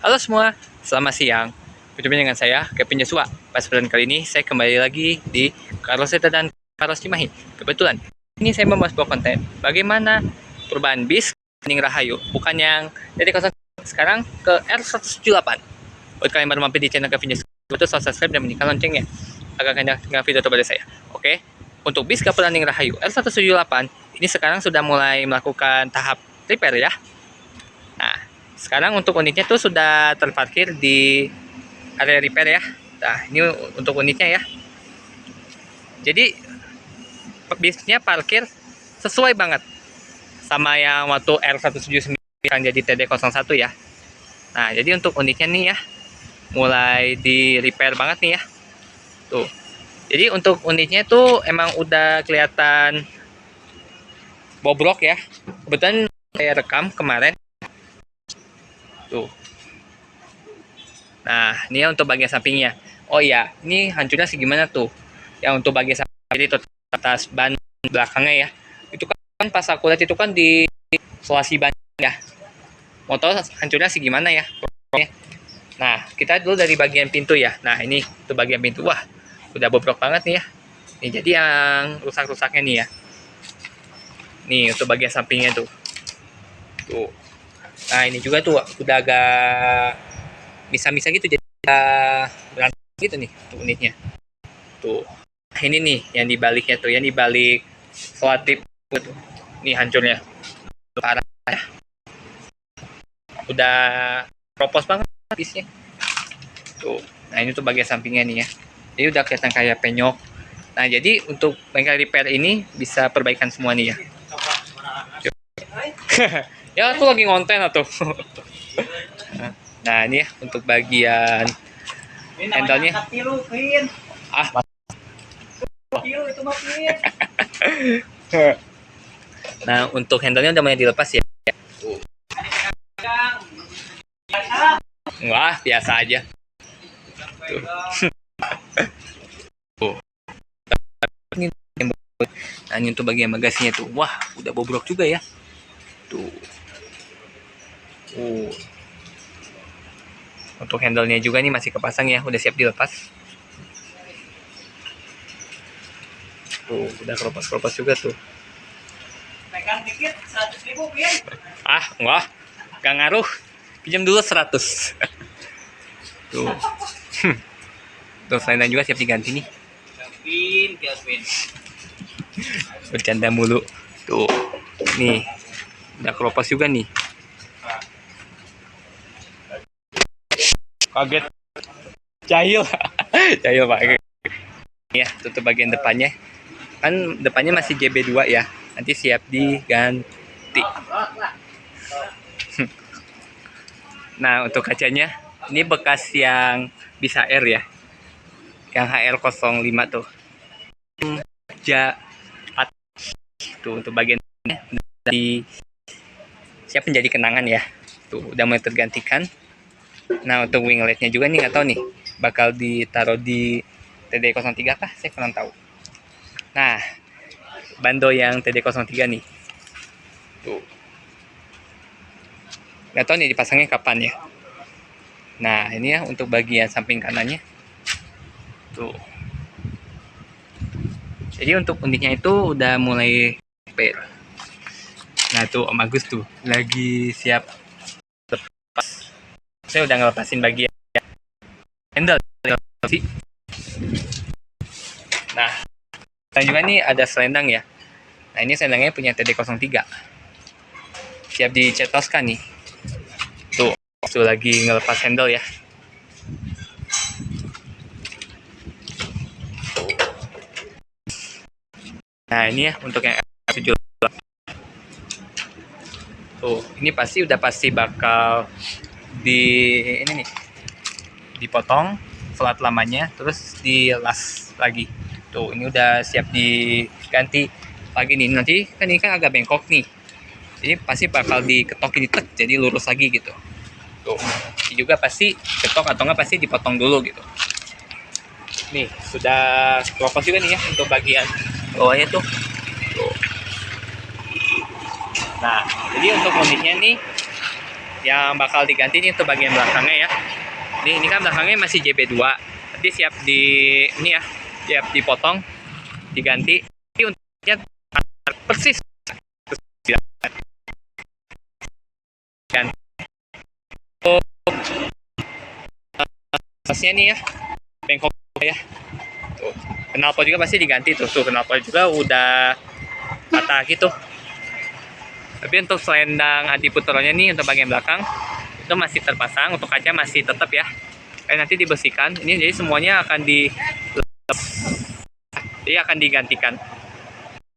Halo semua, selamat siang. Berjumpa dengan saya, Kevin Joshua. Pas perjalanan kali ini, saya kembali lagi di Karoseta dan Karos Cimahi. Kebetulan, ini saya membahas sebuah konten. Bagaimana perubahan bis Kening Rahayu, bukan yang dari 0 sekarang ke R178. Buat kalian baru mampir di channel Kevin Joshua, betul subscribe dan bunyikan loncengnya agar kalian tidak video terbaru saya. Oke, untuk bis Kening Rahayu R178, ini sekarang sudah mulai melakukan tahap repair ya. Nah, sekarang untuk unitnya tuh sudah terparkir di area repair ya. Nah, ini untuk unitnya ya. Jadi bisnya parkir sesuai banget sama yang waktu R179 jadi TD01 ya. Nah, jadi untuk unitnya nih ya, mulai di repair banget nih ya. Tuh. Jadi untuk unitnya tuh emang udah kelihatan bobrok ya. Kebetulan saya rekam kemarin. Tuh. Nah, ini ya untuk bagian sampingnya. Oh iya, ini hancurnya segimana tuh? Yang untuk bagian samping itu atas ban belakangnya ya. Itu kan pas aku lihat itu kan di isolasi ban ya. Motor hancurnya segimana ya? Nah, kita dulu dari bagian pintu ya. Nah, ini tuh bagian pintu. Wah, udah bobrok banget nih ya. Nih, jadi yang rusak-rusaknya nih ya. Nih, untuk bagian sampingnya tuh. Tuh. Nah, ini juga tuh udah agak bisa-bisa gitu jadi berantakan gitu nih tuh unitnya. Tuh. Ini nih yang dibaliknya tuh, yang dibalik selotip tuh. Nih hancurnya. Parah ya. Udah propos banget bisnya. Tuh. Nah, ini tuh bagian sampingnya nih ya. Jadi udah kelihatan kayak penyok. Nah, jadi untuk bengkel repair ini bisa perbaikan semua nih ya. Ya, aku lagi ngonten atau. Nah, ini ya untuk bagian handle-nya. Ah, nah, untuk handle-nya udah mulai dilepas ya. Wah, biasa aja. Tuh. Tuh. Nah, ini untuk bagian bagasinya tuh. Wah, udah bobrok juga ya. Tuh. Untuk handle-nya juga nih masih kepasang ya, udah siap dilepas. Tuh, udah keropos-keropos juga tuh. Pegang dikit 100.000 pian. Ah, enggak. Gak ngaruh. Pinjam dulu 100. Tuh. Tuh, selain juga siap diganti nih. Kevin. Bercanda mulu. Tuh. Nih. Udah keropos juga nih. Kaget. Jahil. Jahil Pak. Ya, tutup bagian depannya. Kan depannya masih GB2 ya. Nanti siap diganti. Nah, untuk kacanya ini bekas yang bisa R ya. Yang HR05 tuh. Tuh untuk bagian di siap menjadi kenangan ya. Tuh udah mulai tergantikan. Nah, untuk wingletnya juga nih nggak tahu nih bakal ditaruh di TD03 kah? Saya kurang tahu. Nah, bando yang TD03 nih. Tuh. Nggak tahu nih dipasangnya kapan ya. Nah, ini ya untuk bagian samping kanannya. Tuh. Jadi untuk unitnya itu udah mulai repair. Nah, tuh Om Agus tuh lagi siap lepas. Saya udah ngelepasin bagian handle sih. Nah, dan juga nih ada selendang ya. Nah, ini selendangnya punya TD03. Siap dicetoskan nih. Tuh lagi ngelepas handle ya. Nah, ini ya untuk yang R7. Tuh, ini pasti bakal ini nih. Dipotong selat lamanya terus dilas lagi. Tuh, ini udah siap diganti lagi nih. Nanti kan ini kan agak bengkok nih. Jadi pasti bakal diketokin ditek jadi lurus lagi gitu. Tuh, ini juga pasti ketok atau enggak pasti dipotong dulu gitu. Nih, sudah keropos juga nih ya untuk bagian bawahnya tuh. Tuh. Nah, jadi untuk unitnya nih yang bakal diganti ini untuk bagian belakangnya ya. Ini kan belakangnya masih JB2. Nanti siap di ini ya, siap dipotong, diganti. Ini untuknya persis kan. Untuk pasnya nih ya, bengkok ya. Tuh, knalpot juga pasti diganti tuh. Tuh knalpot juga udah patah gitu. Tapi untuk selendang anti puteronya nih untuk bagian belakang itu masih terpasang, untuk kaca masih tetap ya. Nanti dibersihkan. Ini jadi semuanya akan digantikan.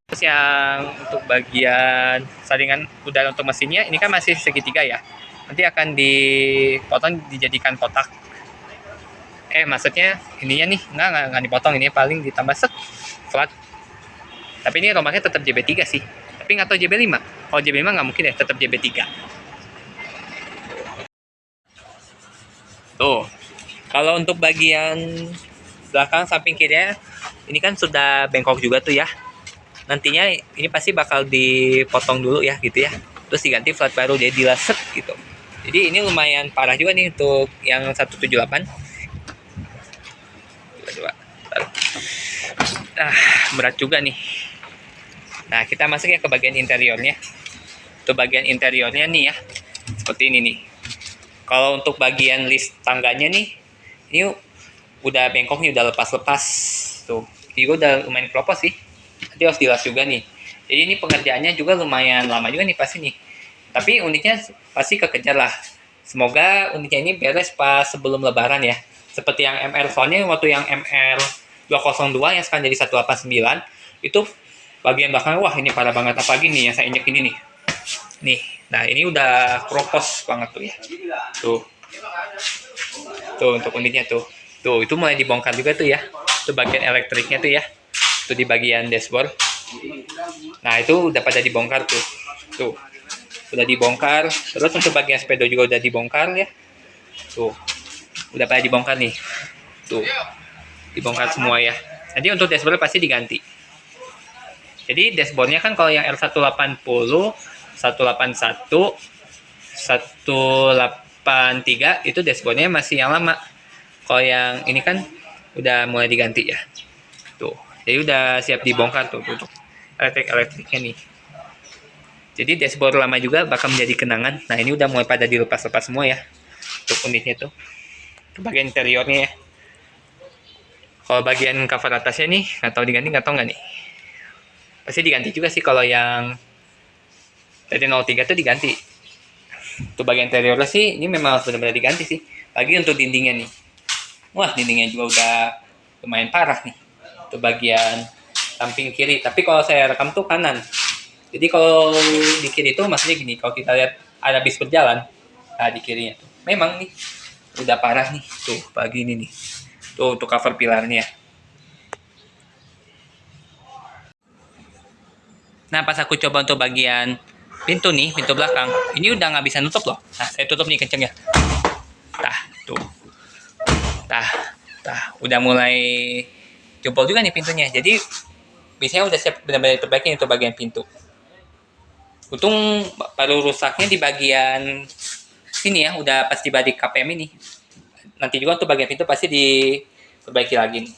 Terus yang untuk bagian saringan udara untuk mesinnya ini kan masih segitiga ya. Nanti akan dipotong dijadikan kotak. Maksudnya ininya nih nggak dipotong, ini paling ditambah set flat. Tapi ini rombaknya tetap JB3 sih. Tapi nggak tahu JB5. Kalau JB5 nggak mungkin ya, tetap JB3. Tuh. Kalau untuk bagian belakang samping kirinya ini kan sudah bengkok juga tuh ya. Nantinya ini pasti bakal dipotong dulu ya gitu ya. Terus diganti flat baru, jadi dilaset gitu. Jadi ini lumayan parah juga nih untuk yang 178. Coba. Berat juga nih. Nah, kita masuk ya ke bagian interiornya. Untuk bagian interiornya nih ya, seperti ini nih. Kalau untuk bagian list tangganya nih, ini udah bengkok nih, udah lepas-lepas. Tuh, ini udah lumayan keropos sih. Nanti harus dilas juga nih. Jadi ini pengerjaannya juga lumayan lama juga nih pasti nih. Tapi unitnya pasti kekejar lah. Semoga unitnya ini beres pas sebelum lebaran ya. Seperti yang MR, soalnya waktu yang MR 202 yang sekarang jadi 189 itu bagian belakang, wah ini parah banget. Apalagi nih yang saya injek ini nih. Nih, nah ini udah kropos banget tuh ya. Tuh. Tuh untuk unitnya tuh. Tuh, itu mulai dibongkar juga tuh ya. Itu bagian elektriknya tuh ya. Itu di bagian dashboard. Nah, itu udah pada dibongkar tuh. Tuh. Udah dibongkar. Terus untuk bagian speedo juga udah dibongkar ya. Tuh. Udah pada dibongkar nih. Tuh. Dibongkar semua ya. Nanti untuk dashboard pasti diganti. Jadi dashboardnya kan kalau yang R180, 181, 183 itu dashboardnya masih yang lama. Kalau yang ini kan udah mulai diganti ya. Tuh. Jadi udah siap dibongkar tuh untuk elektriknya nih. Jadi dashboard lama juga bakal menjadi kenangan. Nah, ini udah mulai pada dilepas-lepas semua ya. Untuk unitnya tuh. Ke bagian interiornya ya. Kalau bagian cover atasnya nih, nggak tahu diganti nggak tahu nggak nih. Pasti diganti juga sih kalau yang tadi 03 tuh diganti. Untuk bagian interiornya sih ini memang benar-benar diganti sih. Lagi untuk dindingnya nih. Wah, dindingnya juga udah lumayan parah nih. Untuk bagian samping kiri. Tapi kalau saya rekam tuh kanan. Jadi kalau di kiri itu maksudnya gini, kalau kita lihat ada bis berjalan, nah di kirinya tuh. Memang nih udah parah nih tuh bagi ini nih. Tuh untuk cover pilarnya. Nah, pas aku coba untuk bagian pintu nih, pintu belakang, ini udah nggak bisa nutup loh. Nah, saya tutup nih kenceng ya. Tuh. Udah mulai jebol juga nih pintunya. Jadi biasanya udah siap benar-benar terbaiknya untuk bagian pintu. Untung baru rusaknya di bagian sini ya, udah pasti balik KPM ini. Nanti juga untuk bagian pintu pasti diperbaiki lagi nih.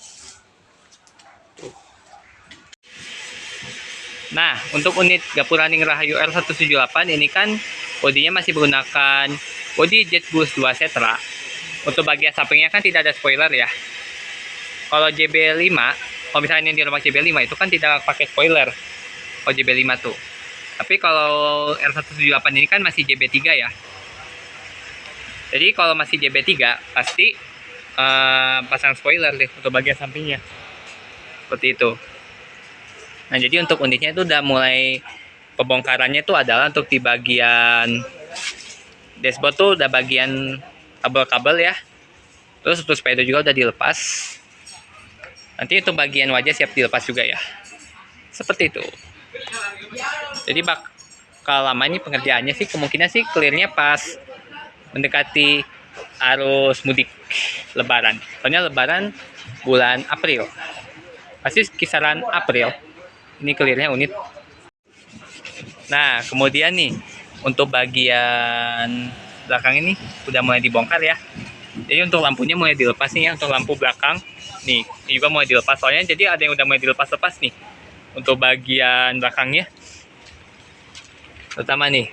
Nah, untuk unit Gapuraning Rahayu R178 ini kan bodinya masih menggunakan bodi JetBoost 2 Setra. Untuk bagian sampingnya kan tidak ada spoiler ya. Kalau JB5, kalau misalnya di rumah JB5 itu kan tidak pakai spoiler. Kalau JB5 tuh. Tapi kalau R178 ini kan masih JB3 ya. Jadi kalau masih JB3 pasti pasang spoiler deh untuk bagian sampingnya. Seperti itu. Nah, jadi untuk unitnya itu udah mulai pembongkarannya itu adalah untuk di bagian dashboard tuh udah bagian kabel-kabel ya. Terus untuk speedo juga udah dilepas. Nanti untuk bagian wajah siap dilepas juga ya. Seperti itu. Jadi bakal lama ini pengerjaannya sih, kemungkinan sih clearnya pas mendekati arus mudik lebaran. Soalnya lebaran bulan April. Pasti kisaran April. Ini clearnya unit. Nah, kemudian nih untuk bagian belakang ini udah mulai dibongkar ya. Jadi untuk lampunya mulai dilepas nih ya, untuk lampu belakang nih ini juga mulai dilepas, soalnya jadi ada yang udah mulai dilepas-lepas nih untuk bagian belakangnya, terutama nih.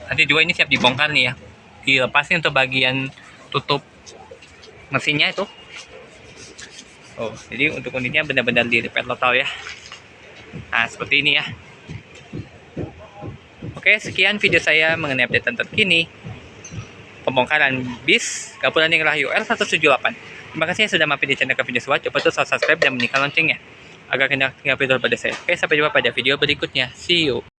Nanti juga ini siap dibongkar nih ya, dilepas nih untuk bagian tutup mesinnya itu. Oh, jadi untuk unitnya benar-benar di repair total ya. Nah, seperti ini ya. Oke, sekian video saya mengenai update terkini pembongkaran bis Gapulanning Rahayu R178. Terima kasih yang sudah mampir di channel Kevin Joshua. Coba tuh subscribe dan menyalakan loncengnya agar tidak tinggal video pada saya. Oke, sampai jumpa pada video berikutnya. See you.